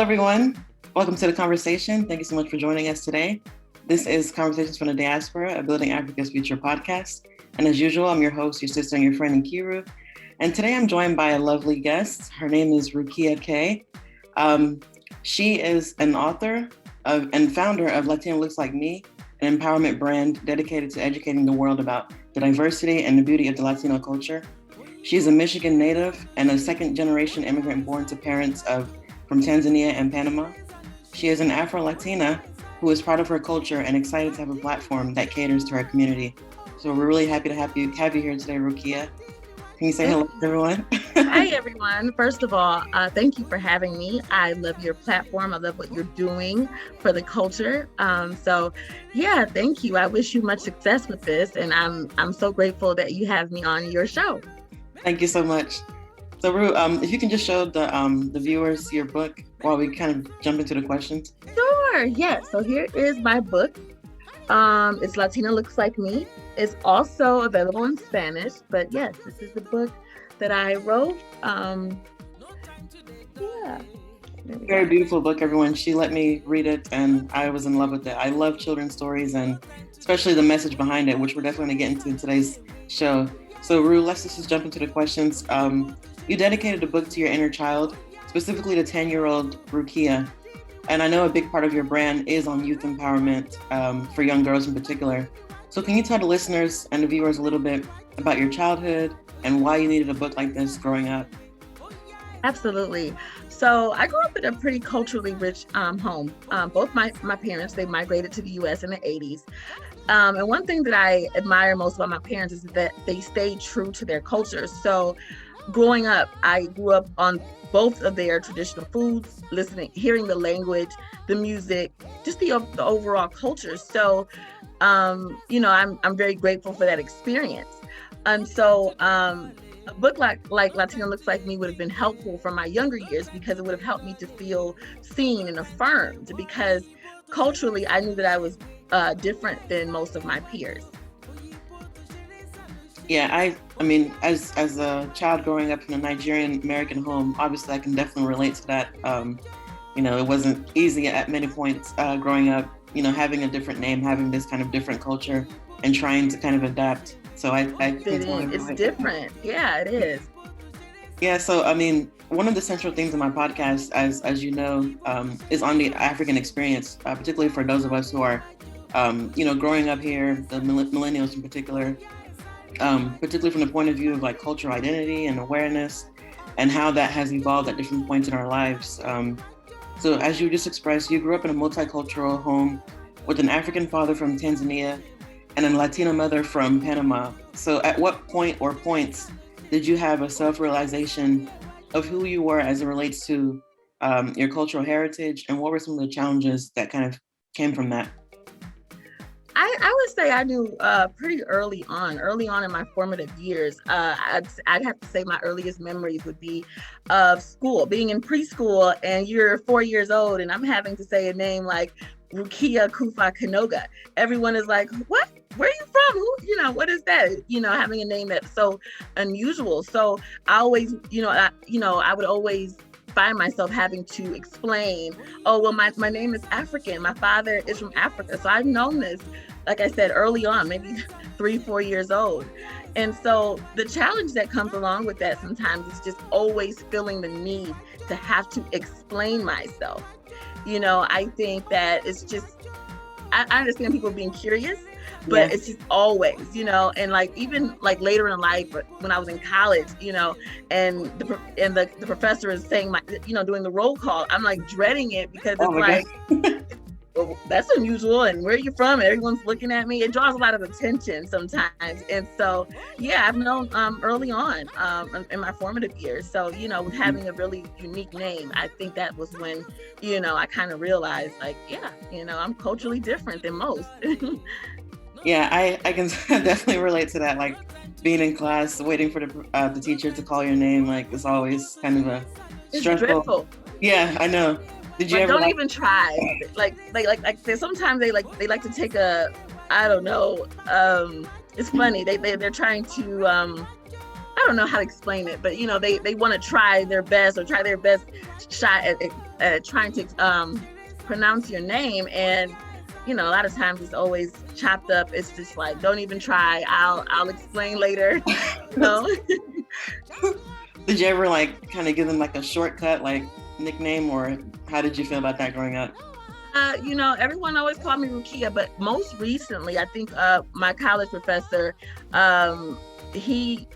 everyone. Welcome to the conversation. Thank you so much for joining us today. This is Conversations from the Diaspora, a Building Africa's Future podcast. And as usual, I'm your host, your sister, and your friend, Nkiru. And today I'm joined by a lovely guest. Her name is Rukia K. She is an author and founder of Latina Looks Like Me, an empowerment brand dedicated to educating the world about the diversity and the beauty of the Latino culture. She is a Michigan native and a second-generation immigrant born to parents from Tanzania and Panama. She is an Afro-Latina who is proud of her culture and excited to have a platform that caters to our community. So we're really happy to have you here today, Rukia. Can you say hello to everyone? Hi, everyone. First of all, thank you for having me. I love your platform. I love what you're doing for the culture. Thank you. I wish you much success with this, and I'm so grateful that you have me on your show. Thank you so much. So, Ru, if you can just show the viewers your book while we kind of jump into the questions. Sure. Yes. So here is my book. It's Latina Looks Like Me. It's also available in Spanish, but yes, this is the book that I wrote. Very beautiful book, everyone. She let me read it, and I was in love with it. I love children's stories, and especially the message behind it, which we're definitely going to get into in today's show. So, Ru, let's just jump into the questions. You dedicated the book to your inner child, specifically to 10-year-old Rukia. And I know a big part of your brand is on youth empowerment for young girls in particular. So can you tell the listeners and the viewers a little bit about your childhood and why you needed a book like this growing up? Absolutely. So I grew up in a pretty culturally rich home. Both my parents, they migrated to the U.S. in the 80s. And one thing that I admire most about my parents is that they stayed true to their cultures. So growing up, I grew up on both of their traditional foods, hearing the language, the music, just the overall culture. So, I'm very grateful for that experience. And so a book like Latina Looks Like Me would have been helpful for my younger years because it would have helped me to feel seen and affirmed, because culturally, I knew that I was different than most of my peers. Yeah, I mean, as a child growing up in a Nigerian American home, obviously I can definitely relate to that. It wasn't easy at many points growing up, having a different name, having this kind of different culture and trying to kind of adapt. So it's different. Yeah, it is. Yeah. So, I mean, one of the central things in my podcast, as you know, is on the African experience, particularly for those of us who are, growing up here, the millennials in particular, particularly from the point of view of like cultural identity and awareness and how that has evolved at different points in our lives. So as you just expressed, you grew up in a multicultural home with an African father from Tanzania and a Latina mother from Panama. So at what point or points did you have a self-realization of who you were as it relates to your cultural heritage, and what were some of the challenges that kind of came from that? I would say I knew pretty early on in my formative years. I'd have to say my earliest memories would be of school, being in preschool, and you're 4 years old, and I'm having to say a name like Rukia Kanoga. Everyone is like, what? Where are you from? Who? What is that? Having a name that's so unusual. So I always, I would always find myself having to explain, oh, well, my name is African. My father is from Africa. So I've known this, like I said, early on, maybe 3-4 years old. And so the challenge that comes along with that sometimes is just always feeling the need to have to explain myself. I think that it's just, I understand people being curious, but It's just always, and like even like later in life when I was in college, and the professor is saying doing the roll call, I'm like dreading it because it's well, that's unusual, and where are you from? And everyone's looking at me. It draws a lot of attention sometimes. And so, yeah, I've known early on in my formative years. So, with having a really unique name, I think that was when, I kind of realized like, I'm culturally different than most. Yeah, I can definitely relate to that. Like being in class, waiting for the teacher to call your name, like it's always kind of a stressful. It's dreadful. Yeah, I know. Did you ever? Don't even try. Like sometimes they like to take a, I don't know. It's funny. They're trying to I don't know how to explain it, but they want to try their best or try their best shot at trying to pronounce your name, and a lot of times it's always chopped up. It's just like, don't even try. I'll explain later. Did you ever like kind of give them like a shortcut like nickname, or how did you feel about that growing up? Everyone always called me Rukia, but most recently, I think my college professor, he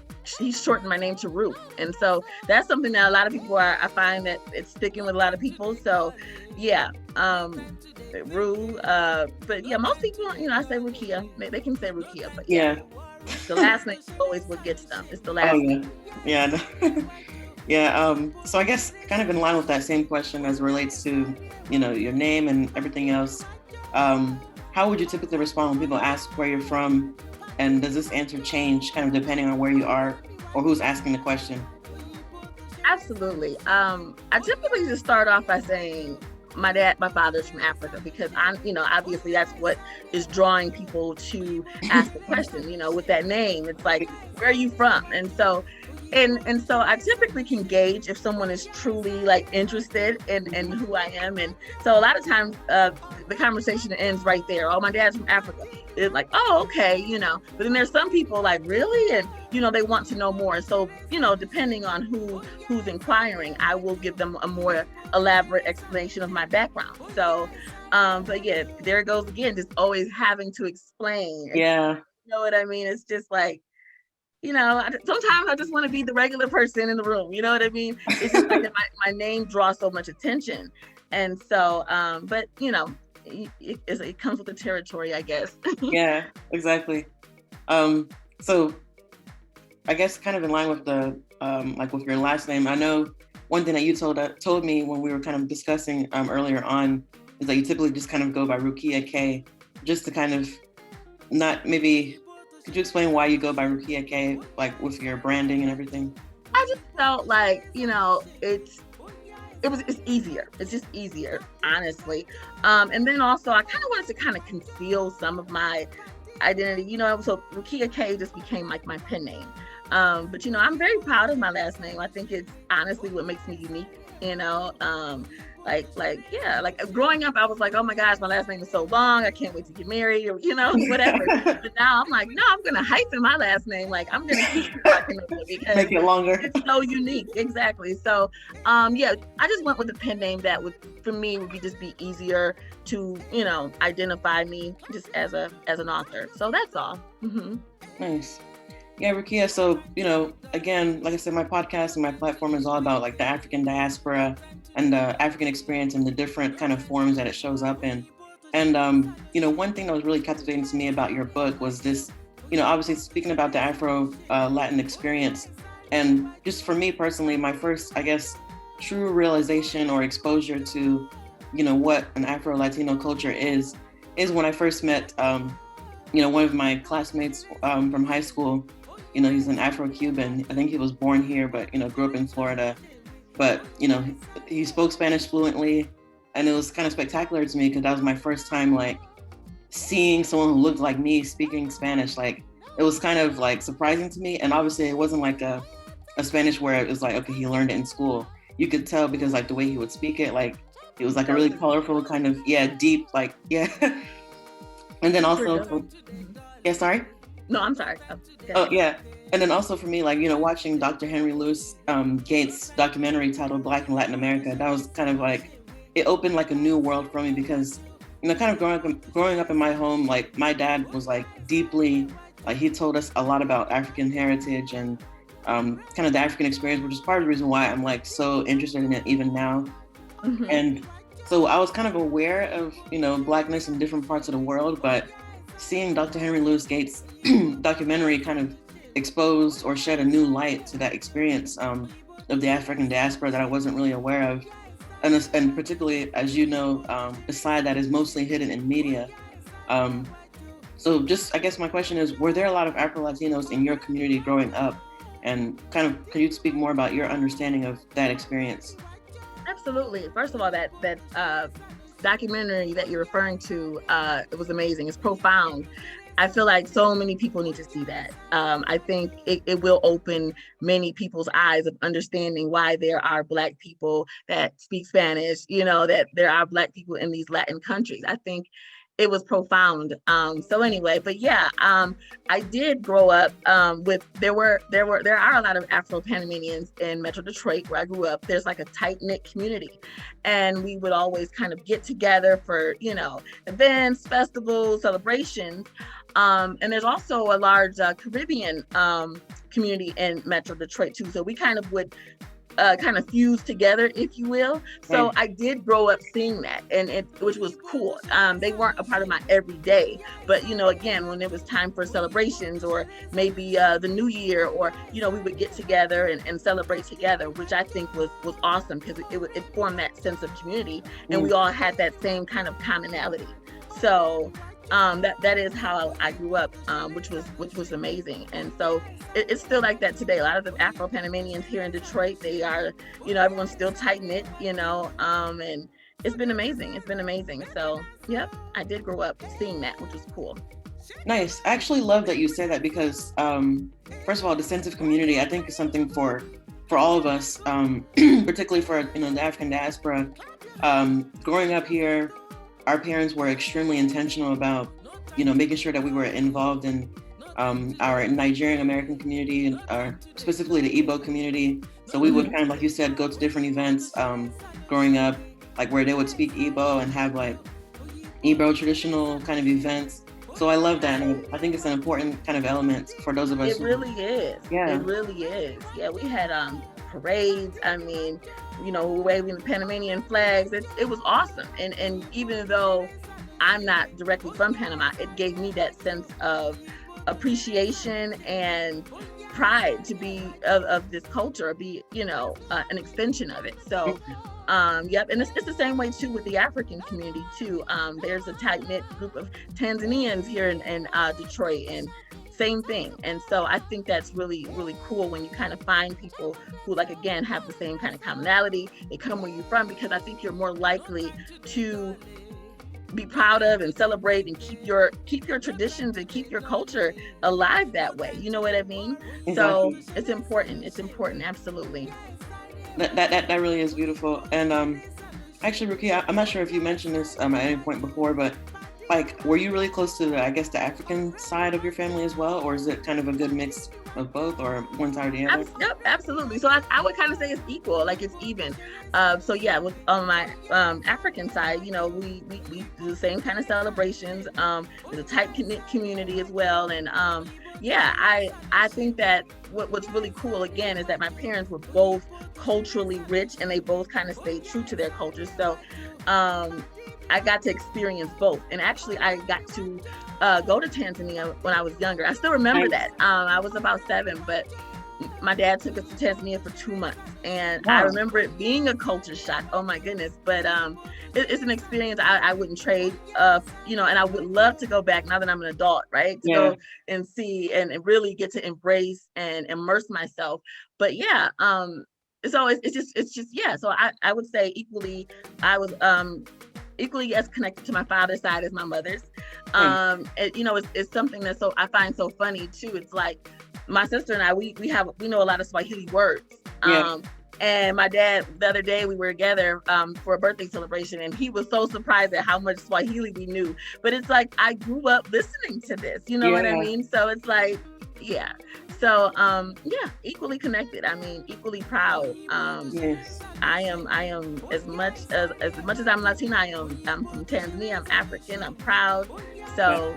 shortened my name to Ru, and so that's something that a lot of people I find that it's sticking with a lot of people. So, yeah, Ru. But yeah, most people, I say Rukia. They can say Rukia, but yeah. The last name is always what gets them. It's the last name. Yeah. Yeah. So I guess kind of in line with that same question as it relates to, your name and everything else, how would you typically respond when people ask where you're from? And does this answer change kind of depending on where you are or who's asking the question? Absolutely. I typically just start off by saying my father's from Africa, because obviously that's what is drawing people to ask the question, with that name. It's like, where are you from? And so I typically can gauge if someone is truly like interested in who I am. And so a lot of times the conversation ends right there. Oh, my dad's from Africa. It's like, oh, okay, but then there's some people like, really? And, they want to know more. So, depending on who's inquiring, I will give them a more elaborate explanation of my background. So, but yeah, there it goes again, just always having to explain. Yeah. You know what I mean? It's just like, sometimes I just want to be the regular person in the room. You know what I mean? It's just like my name draws so much attention. And so, but it comes with the territory, I guess. Yeah, exactly. So I guess kind of in line with the, like with your last name, I know one thing that you told me when we were kind of discussing earlier on is that you typically just kind of go by Rukia K, just to kind of not maybe. Could you explain why you go by Rukia K, like with your branding and everything? I just felt like, it's easier. It's just easier, honestly. And then also I kind of wanted to kind of conceal some of my identity, so Rukia K just became like my pen name. But I'm very proud of my last name. I think it's honestly what makes me unique, like growing up, I was like, oh my gosh, my last name is so long. I can't wait to get married, or, whatever. But now I'm like, no, I'm going to hyphen my last name. Like, I'm going to keep talking about it because make it longer. It's so unique. Exactly. So, yeah, I just went with a pen name that for me, would just be easier to, identify me just as an author. So that's all. Mm-hmm. Nice. Yeah, Rukia. So, again, like I said, my podcast and my platform is all about like the African diaspora and the African experience and the different kind of forms that it shows up in. And, one thing that was really captivating to me about your book was this, obviously speaking about the Afro-Latin experience. And just for me personally, my first, I guess, true realization or exposure to, what an Afro-Latino culture is when I first met, one of my classmates from high school. He's an Afro-Cuban. I think he was born here, but, grew up in Florida. But, he spoke Spanish fluently, and it was kind of spectacular to me because that was my first time, like, seeing someone who looked like me speaking Spanish. Like, it was kind of, like, surprising to me. And obviously, it wasn't like a Spanish where it was like, okay, he learned it in school. You could tell because, like, the way he would speak it, like, it was, like, a really colorful kind of, deep, like, yeah. And then also, sorry? No, I'm sorry. Oh, yeah. And then also for me, like, watching Dr. Henry Louis Gates' documentary titled Black in Latin America, that was kind of like, it opened like a new world for me because, kind of growing up in my home, like my dad was like deeply, like he told us a lot about African heritage and kind of the African experience, which is part of the reason why I'm like so interested in it even now. Mm-hmm. And so I was kind of aware of, Blackness in different parts of the world, but seeing Dr. Henry Louis Gates' documentary kind of exposed or shed a new light to that experience of the African diaspora that I wasn't really aware of. And particularly, as you know, the side that is mostly hidden in media. So just, I guess my question is, were there a lot of Afro-Latinos in your community growing up? And kind of, could you speak more about your understanding of that experience? Absolutely. First of all, that documentary that you're referring to, it was amazing. It's profound. I feel like so many people need to see that. I think it will open many people's eyes of understanding why there are Black people that speak Spanish, that there are Black people in these Latin countries. I think it was profound. So anyway, but yeah, I did grow up with, there are a lot of Afro-Panamanians in Metro Detroit where I grew up. There's like a tight-knit community, and we would always kind of get together for, events, festivals, celebrations. And there's also a large Caribbean community in Metro Detroit too. So we kind of would kind of fused together, if you will. So I did grow up seeing that, and which was cool. They weren't a part of my everyday, but again, when it was time for celebrations or maybe the New Year, or we would get together and celebrate together, which I think was awesome, because it formed that sense of community, and we all had that same kind of commonality. So that is how I grew up, which was amazing. And so it's still like that today. A lot of the Afro-Panamanians here in Detroit, they are, everyone's still tight knit, and it's been amazing. It's been amazing. So, yep, I did grow up seeing that, which was cool. Nice. I actually love that you say that, because first of all, the sense of community, I think, is something for all of us, particularly for the African diaspora. Growing up here, our parents were extremely intentional about, making sure that we were involved in our Nigerian American community, or specifically the Igbo community. So we would kind of, like you said, go to different events growing up, like where they would speak Igbo and have like Igbo traditional kind of events. So I love that. And I think it's an important kind of element for those of us. It really is. Yeah. It really is. Yeah, we had parades. I mean, waving the Panamanian flags. It was awesome. And even though I'm not directly from Panama, it gave me that sense of appreciation and pride to be of this culture, or be, an extension of it. So, yep. And it's the same way too with the African community too. There's a tight-knit group of Tanzanians here in Detroit, and same thing. And so I think that's really, really cool when you kind of find people who, like, again, have the same kind of commonality. They come where you're from, because I think you're more likely to be proud of and celebrate and keep your traditions and keep your culture alive that way. You know what I mean? Exactly. So it's important. It's important. Absolutely. That really is beautiful. And actually, Rukia, I'm not sure if you mentioned this at any point before, but like, were you really close to the African side of your family as well, or is it kind of a good mix of both, or one side or the other? Yep, absolutely. So I would kind of say it's equal, like it's even. So yeah, on my African side, we do the same kind of celebrations. There's a tight community as well, and yeah, I think that what's really cool, again, is that my parents were both culturally rich, and they both kind of stayed true to their culture. So I got to experience both. And actually, I got to go to Tanzania when I was younger. I still remember that. I was about 7, but my dad took us to Tanzania for 2 months. And I remember it being a culture shock. Oh my goodness. But it's an experience I wouldn't trade, and I would love to go back now that I'm an adult, right? To go and see and really get to embrace and immerse myself. But yeah, so it's just, yeah. So I would say equally, I was equally as connected to my father's side as my mother's. It's something that I find so funny too. It's like my sister and I, we know a lot of Swahili words. And my dad, the other day, we were together for a birthday celebration, and he was so surprised at how much Swahili we knew. But it's like, I grew up listening to this, you know what I mean? So it's like, yeah. So equally connected. I mean, equally proud. Yes. I am as much as I'm Latina. I'm from Tanzania. I'm African. I'm proud. So,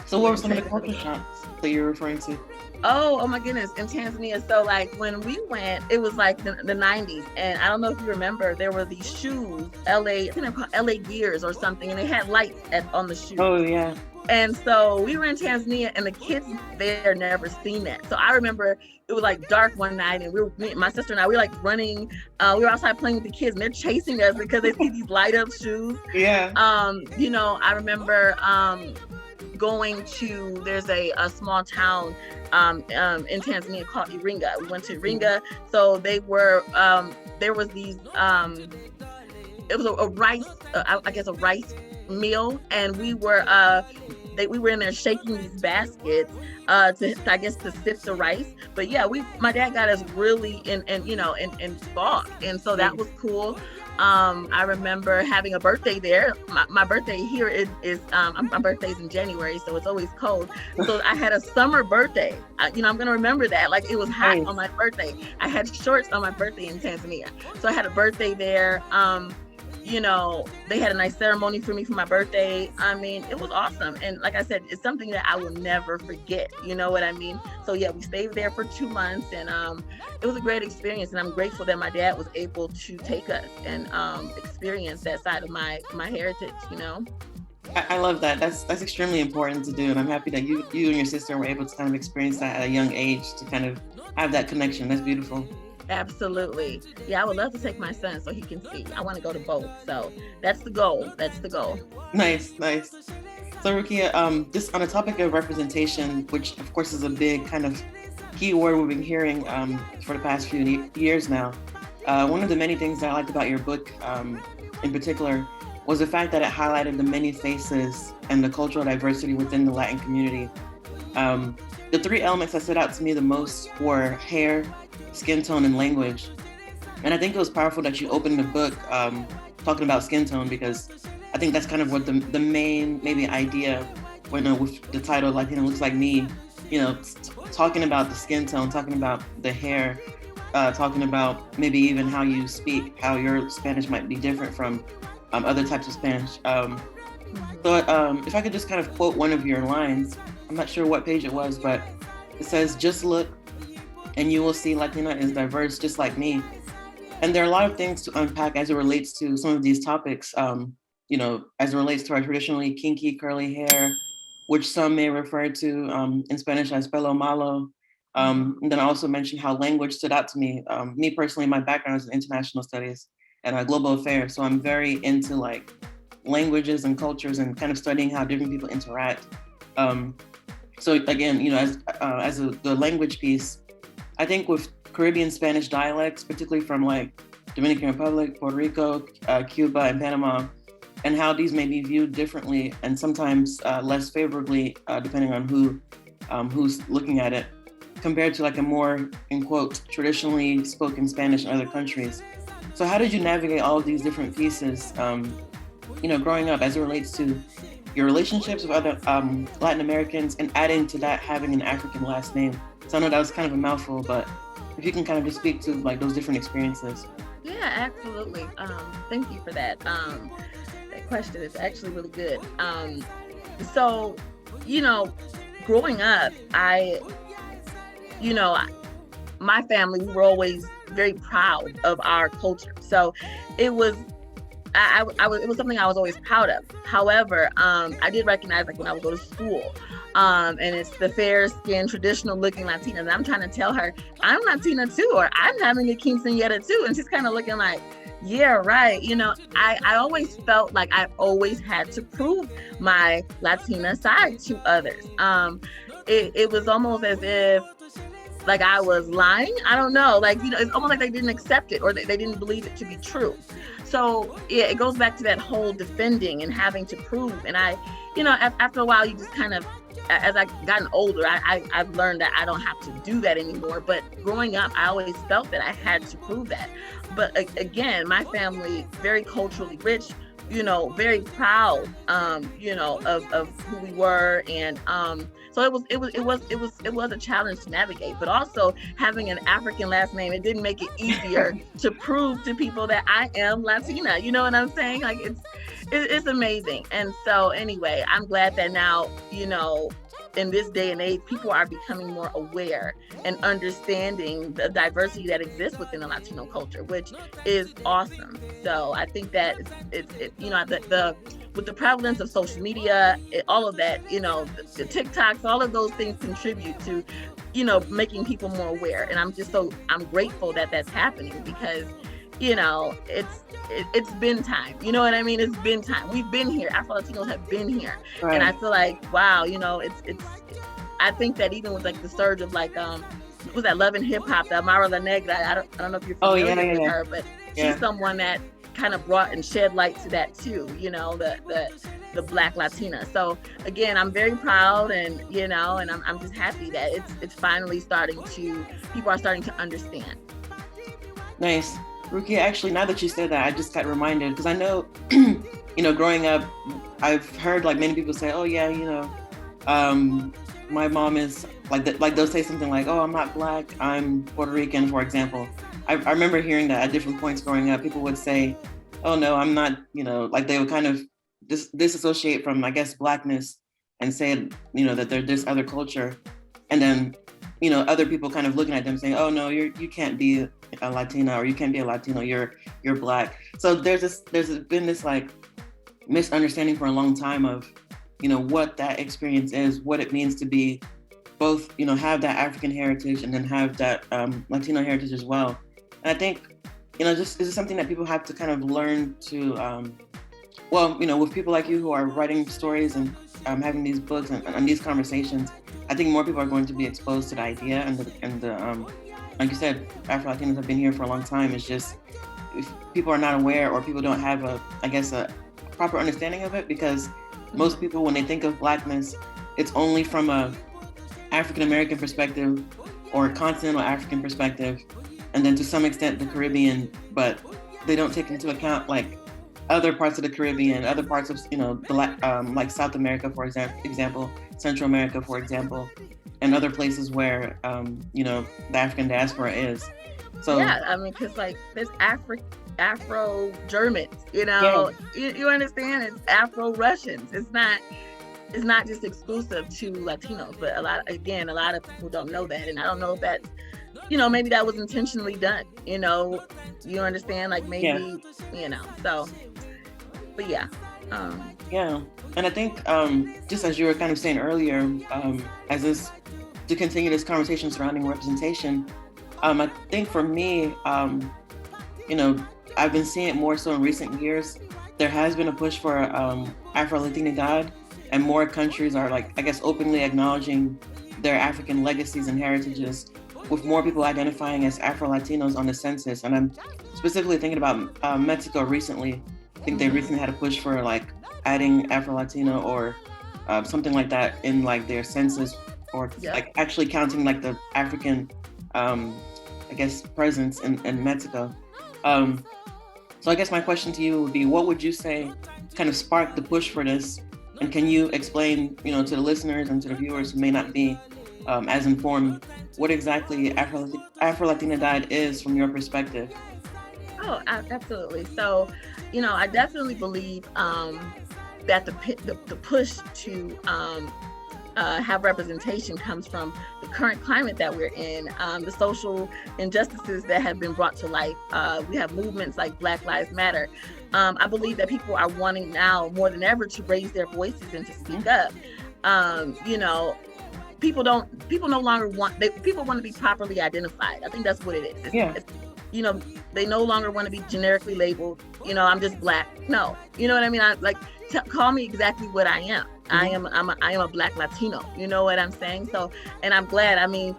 So what were some of the culture shocks that you're referring to? Oh my goodness, in Tanzania. So like when we went, it was like the 90s. And I don't know if you remember, there were these shoes, I think they're called LA Gears or something, and they had lights on the shoes. Oh yeah. And so we were in Tanzania, and the kids there never seen that. So I remember it was like dark one night, and my sister and I, we were like running. We were outside playing with the kids, and they're chasing us because they see these light up shoes. Yeah. I remember going to, there's a small town in Tanzania called Iringa. We went to Iringa. So there was these it was a rice, I guess a rice meal, and we were in there shaking these baskets I guess to sift the rice. But yeah, my dad got us really in fog, and so that was cool. I remember having a birthday there. My birthday here is my birthday's in January, so it's always cold. So I had a summer birthday. I'm gonna remember that. Like, it was hot on my birthday. I had shorts on my birthday in Tanzania, so I had a birthday there. They had a nice ceremony for me for my birthday. I mean, it was awesome. And like I said, it's something that I will never forget. You know what I mean? So yeah, we stayed there for 2 months, and it was a great experience. And I'm grateful that my dad was able to take us and experience that side of my heritage, I love that. That's extremely important to do. And I'm happy that you and your sister were able to kind of experience that at a young age, to kind of have that connection. That's beautiful. Absolutely. Yeah, I would love to take my son so he can see. I want to go to both. So that's the goal. Nice. So Rukia, just on the topic of representation, which of course is a big kind of key word we've been hearing for the past few years now. One of the many things that I liked about your book in particular was the fact that it highlighted the many faces and the cultural diversity within the Latin community. The 3 elements that stood out to me the most were hair, skin tone, and language. And I think it was powerful that you opened the book talking about skin tone, because I think that's kind of what the main maybe idea with the title Latina Looks Like Me, talking about the skin tone, talking about the hair, talking about maybe even how you speak, how your Spanish might be different from other types of Spanish. So if I could just kind of quote one of your lines, I'm not sure what page it was, but it says, "Just look and you will see Latina is diverse just like me." And there are a lot of things to unpack as it relates to some of these topics, as it relates to our traditionally kinky curly hair, which some may refer to in Spanish as pelo malo. And then I also mentioned how language stood out to me. Me personally, my background is in international studies and global affairs. So I'm very into like languages and cultures and kind of studying how different people interact. So again, as the language piece, I think with Caribbean Spanish dialects, particularly from like Dominican Republic, Puerto Rico, Cuba, and Panama, and how these may be viewed differently and sometimes less favorably, depending on who's looking at it, compared to like a more, in quote, traditionally spoken Spanish in other countries. So how did you navigate all of these different pieces, growing up, as it relates to your relationships with other Latin Americans, and adding to that having an African last name? So I know that was kind of a mouthful, but if you can kind of just speak to like those different experiences. Yeah, absolutely. Thank you for that. That question is actually really good. So, growing up, my family, we were always very proud of our culture. So it was, it was something I was always proud of. However, I did recognize, like when I would go to school, and it's the fair skinned, traditional looking Latina, and I'm trying to tell her I'm Latina too, or I'm having a quinceañera too, and she's kind of looking like, yeah, right. I always felt like I always had to prove my Latina side to others. It was almost as if like I was lying. I don't know. Like, it's almost like they didn't accept it, or they didn't believe it to be true. So yeah, it goes back to that whole defending and having to prove. And after a while, you just kind of, as I've gotten older, I've learned that I don't have to do that anymore. But growing up, I always felt that I had to prove that. But again, my family, very culturally rich, very proud, of who we were. And so it was a challenge to navigate, but also having an African last name, it didn't make it easier to prove to people that I am Latina. You know what I'm saying? Like it's amazing. And so anyway, I'm glad that now, in this day and age, people are becoming more aware and understanding the diversity that exists within the Latino culture, which is awesome. So I think that with the prevalence of social media, all of that, the TikToks, all of those things contribute to, making people more aware. And I'm grateful that that's happening, because, it's been time. You know what I mean? It's been time. We've been here. Afro-Latinos have been here. Right. And I feel like, wow, I think that even with like the surge of like, was that Love and Hip Hop, the Amara La Negra, I don't know if you're familiar with her, but she's someone that, kind of brought and shed light to that too, you know, the Black Latina. So again, I'm very proud, and you know, and I'm just happy that it's finally people are starting to understand. Nice. Rukia, actually, now that you said that, I just got reminded, because I know, you know, growing up, I've heard like many people say, oh yeah, you know, my mom is like they'll say something like, oh, I'm not Black, I'm Puerto Rican, for example. I remember hearing that at different points growing up. People would say, oh no, I'm not, you know, like they would kind of disassociate from, I guess, Blackness and say, you know, that they're this other culture. And then, you know, other people kind of looking at them saying, oh no, you can't be a Latina, or you can't be a Latino, you're Black. So there's been this like misunderstanding for a long time of, you know, what that experience is, what it means to be both, you know, have that African heritage and then have that Latino heritage as well. And I think, you know, this is something that people have to kind of learn to, well, you know, with people like you who are writing stories and having these books and these conversations, I think more people are going to be exposed to the idea and the like you said, Afro-Latinos have been here for a long time. It's just, if people are not aware, or people don't have a proper understanding of it, because most people, when they think of Blackness, it's only from a African-American perspective or a continental African perspective, and then to some extent the Caribbean, but they don't take into account like other parts of the Caribbean, other parts of, you know, like South America, for example, Central America, for example, and other places where, you know, the African diaspora is. So yeah, I mean, because like there's Afro-Germans, you know, yeah. you understand? It's Afro-Russians. It's not just exclusive to Latinos, but a lot of people don't know that, and I don't know if that's, you know, maybe that was intentionally done, you know, you understand, like maybe, you know, so, but yeah. Yeah, and I think just as you were kind of saying earlier, to continue this conversation surrounding representation, I think for me, you know, I've been seeing it more so in recent years. There has been a push for Afro-Latinidad, and more countries are, like, I guess, openly acknowledging their African legacies and heritages, with more people identifying as Afro-Latinos on the census. And I'm specifically thinking about Mexico recently. I think they recently had a push for like adding Afro-Latino or something like that in like their census, or like actually counting like the African, I guess, presence in Mexico. So I guess my question to you would be, what would you say kind of sparked the push for this? And can you explain, you know, to the listeners and to the viewers who may not be as informed, what exactly Afro-Latinidad is from your perspective? Oh, absolutely. So, you know, I definitely believe that the push to have representation comes from the current climate that we're in, the social injustices that have been brought to light. We have movements like Black Lives Matter. I believe that people are wanting now more than ever to raise their voices and to speak up. You know, people no longer people want to be properly identified. I think that's what it is. It's, you know, they no longer want to be generically labeled, you know, I'm just Black. No, you know what I mean? I like, call me exactly what I am. I am a Black Latino. You know what I'm saying? So, and I'm glad. I mean,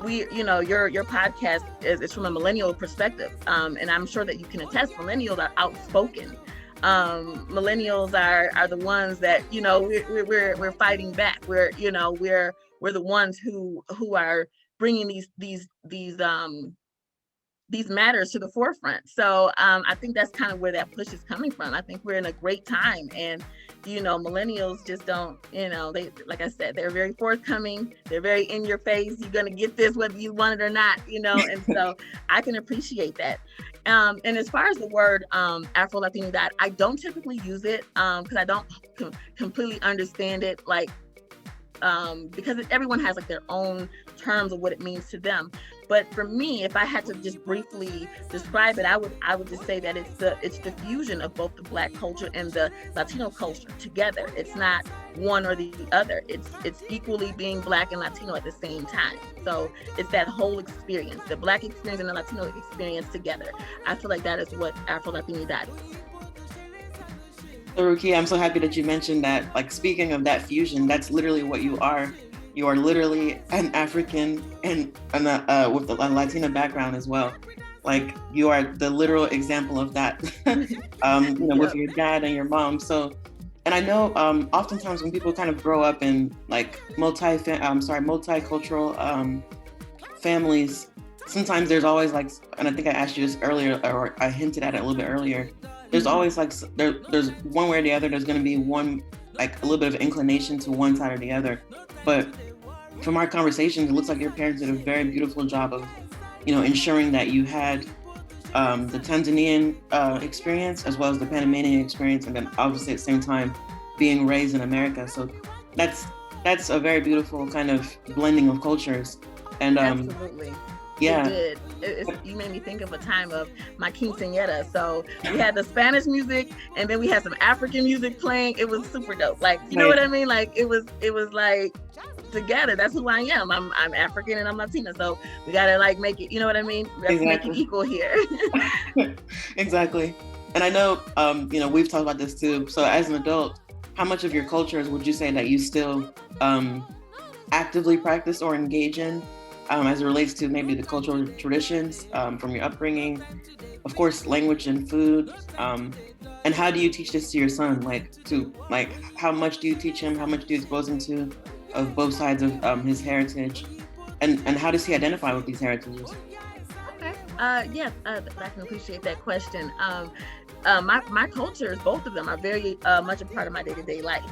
you know, your podcast is from a millennial perspective, and I'm sure that you can attest. Millennials are outspoken. Millennials are the ones that, you know, we're fighting back. We're the ones who are bringing these matters to the forefront. So I think that's kind of where that push is coming from. I think we're in a great time, and you know, millennials just don't, you know, they, like I said, they're very forthcoming. They're very in your face. You're going to get this whether you want it or not, you know, and so I can appreciate that. And as far as the word Afro-Latinidad, I don't typically use it because I don't completely understand it, like, because everyone has like their own terms of what it means to them. But for me, if I had to just briefly describe it, I would just say that it's the fusion of both the Black culture and the Latino culture together. It's not one or the other. It's equally being Black and Latino at the same time. So it's that whole experience, the Black experience and the Latino experience together. I feel like that is what Afro-Latinidad is. So Rukia, I'm so happy that you mentioned that. Like, speaking of that fusion, that's literally what you are. You are literally an African and with a Latina background as well. like you are the literal example of that, with your dad and your mom. So, and I know oftentimes when people kind of grow up in like multicultural families, sometimes there's always like, and I think I asked you this earlier, or I hinted at it a little bit earlier, there's always like, there's one way or the other, there's going to be one, like a little bit of inclination to one side or the other. But from our conversations, it looks like your parents did a very beautiful job of, ensuring that you had the Tanzanian experience as well as the Panamanian experience, and then obviously at the same time being raised in America. So that's a very beautiful kind of blending of cultures. And absolutely. Yeah. It did. You made me think of a time of my quinceañera. So we had the Spanish music, and then we had some African music playing. It was super dope. Like, you know what I mean? Like, it was like together. That's who I am. I'm African and I'm Latina. So we gotta like make it. You know what I mean? We have to make it equal here. Exactly. And I know, we've talked about this too. So as an adult, how much of your cultures would you say that you still actively practice or engage in? As it relates to maybe the cultural traditions from your upbringing, of course, language and food, and how do you teach this to your son? How much do you teach him? How much do you expose him to of both sides of his heritage, and how does he identify with these heritages? Okay. Yes, I can appreciate that question. My cultures, both of them, are very much a part of my day-to-day life,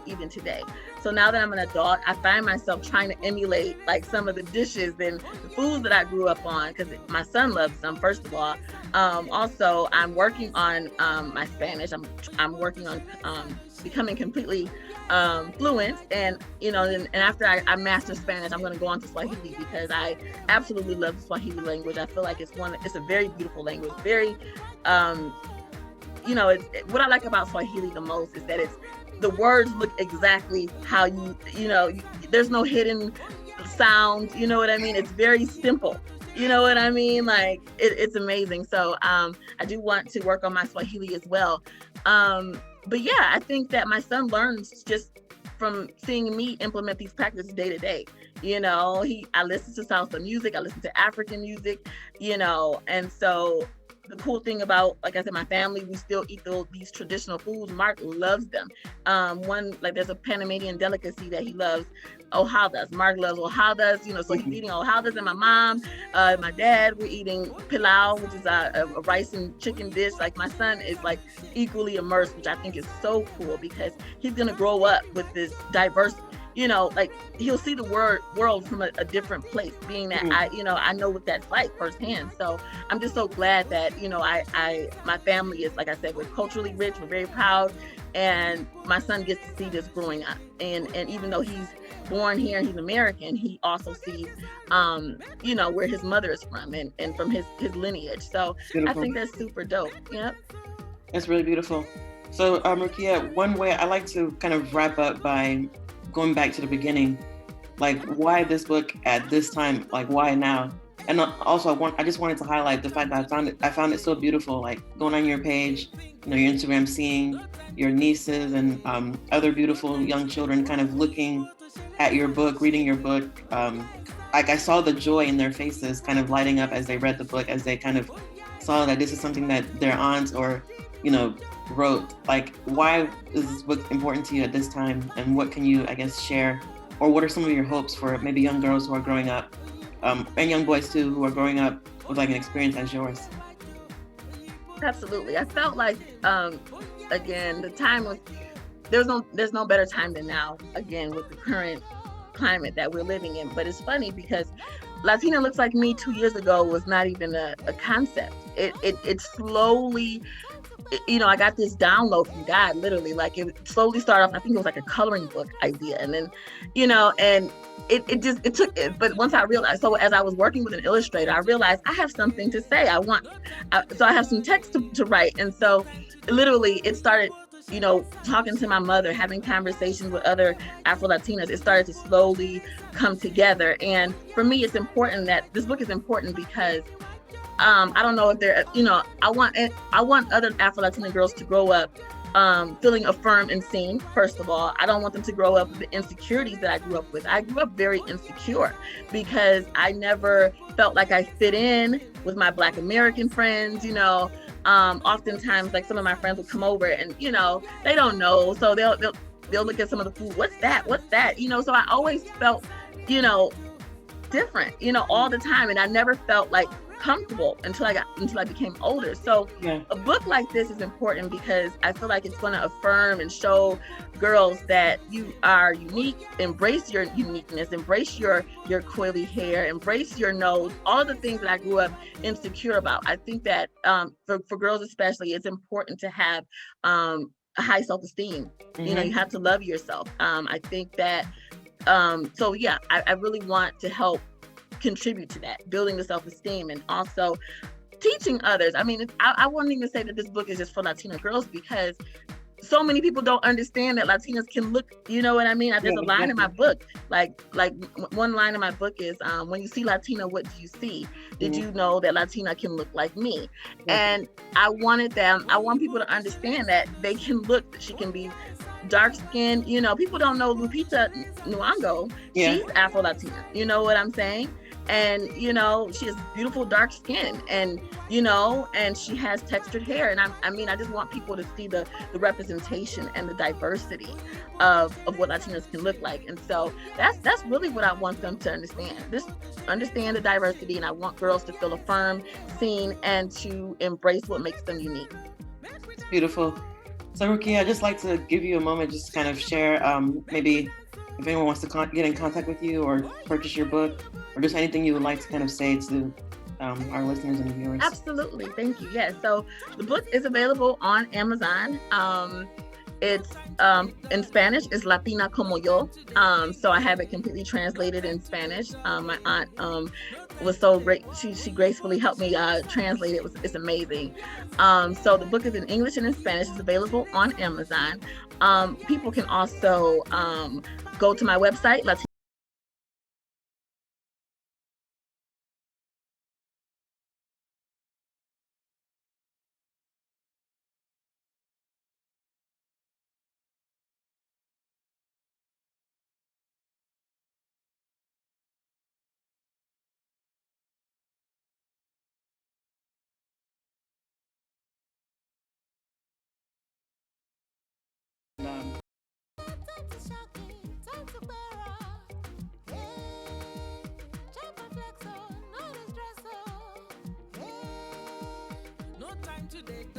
even today. So now that I'm an adult, I find myself trying to emulate like some of the dishes and the foods that I grew up on, because my son loves them, first of all. Also, I'm working on my Spanish. I'm working on becoming completely fluent, and after I master Spanish, I'm going to go on to Swahili, because I absolutely love the Swahili language. I feel like it's a very beautiful language, very what I like about Swahili the most is that the words look exactly how there's no hidden sound, you know what I mean? It's very simple, you know what I mean? Like, it's amazing. So I do want to work on my Swahili as well. But yeah, I think that my son learns just from seeing me implement these practices day to day. I listen to salsa music, I listen to African music, and so the cool thing about, like I said, my family, we still eat these traditional foods. Mark loves them. There's a Panamanian delicacy that he loves, hojadas. Mark loves hojadas, so he's eating hojadas. And my mom, my dad, we're eating pilau, which is a rice and chicken dish. Like, my son is like equally immersed, which I think is so cool, because he's gonna grow up with this diverse, he'll see the world from a different place, being that I know what that's like firsthand. So I'm just so glad that, my family is, like I said, we're culturally rich, we're very proud, and my son gets to see this growing up. And even though he's born here and he's American, he also sees, where his mother is from and from his lineage. So beautiful. I think that's super dope. Yep. That's really beautiful. So Rukia, one way I like to kind of wrap up by going back to the beginning, like, why this book at this time? Like, why now? And also, I just wanted to highlight the fact that I found it so beautiful. Like, going on your page, your Instagram, seeing your nieces and other beautiful young children kind of looking at your book, reading your book. I saw the joy in their faces kind of lighting up as they read the book, as they kind of saw that this is something that their aunts or wrote. Like, why is this book important to you at this time, and what can you, I guess, share, or what are some of your hopes for maybe young girls who are growing up, and young boys too, who are growing up with like an experience as yours? Absolutely. I felt like again, the time was, there's no better time than now, again, with the current climate that we're living in. But it's funny because Latina Looks Like Me 2 years ago was not even a concept. It slowly, I got this download from God, literally. Like, it slowly started off, I think it was like a coloring book idea. And then, and it took it. But once I realized, so as I was working with an illustrator, I realized I have something to say. So I have some text to write. And so literally it started, talking to my mother, having conversations with other Afro-Latinas, it started to slowly come together. And for me, it's important that this book is important because I don't know if they're, I want other Afro-Latina girls to grow up feeling affirmed and seen. First of all, I don't want them to grow up with the insecurities that I grew up with. I grew up very insecure because I never felt like I fit in with my Black American friends. Oftentimes, like, some of my friends would come over and they don't know, so they'll look at some of the food. What's that? So I always felt different, all the time, and I never felt like comfortable until I became older. So Yeah. a book like this is important because I feel like it's going to affirm and show girls that you are unique. Embrace your uniqueness, embrace your coily hair, embrace your nose, all the things that I grew up insecure about. I think that for girls especially, it's important to have a high self-esteem. You have to love yourself. I think that so yeah, I really want to help contribute to that, building the self-esteem and also teaching others. I mean, I won't even say that this book is just for Latina girls, because so many people don't understand that Latinas can look, you know what I mean? There's a line in my book, like one line in my book is, when you see Latina, what do you see? Did you know that Latina can look like me? And I want people to understand that they can look, that she can be dark skinned. People don't know Lupita Nyong'o. She's Afro-Latina. You know what I'm saying? And she has beautiful dark skin, and and she has textured hair. And I just want people to see the representation and the diversity of what Latinas can look like. And so that's really what I want them to understand. Understand the diversity, and I want girls to feel affirmed, seen, and to embrace what makes them unique. It's beautiful. So Rukia, I'd just like to give you a moment just to kind of share, maybe if anyone wants to get in contact with you or purchase your book, or just anything you would like to kind of say to our listeners and viewers. Absolutely. Thank you. Yeah. So the book is available on Amazon. It's in Spanish, is Latina Como Yo. So I have it completely translated in Spanish. My aunt was so great. She gracefully helped me translate it. It's amazing. So the book is in English and in Spanish. It's available on Amazon. People can also go to my website, Latina. No time to take